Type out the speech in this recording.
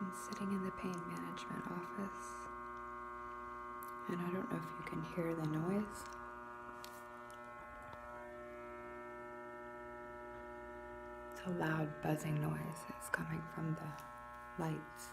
I'm sitting in the pain management office, and I don't know if you can hear the noise. It's a loud buzzing noise that's coming from the lights.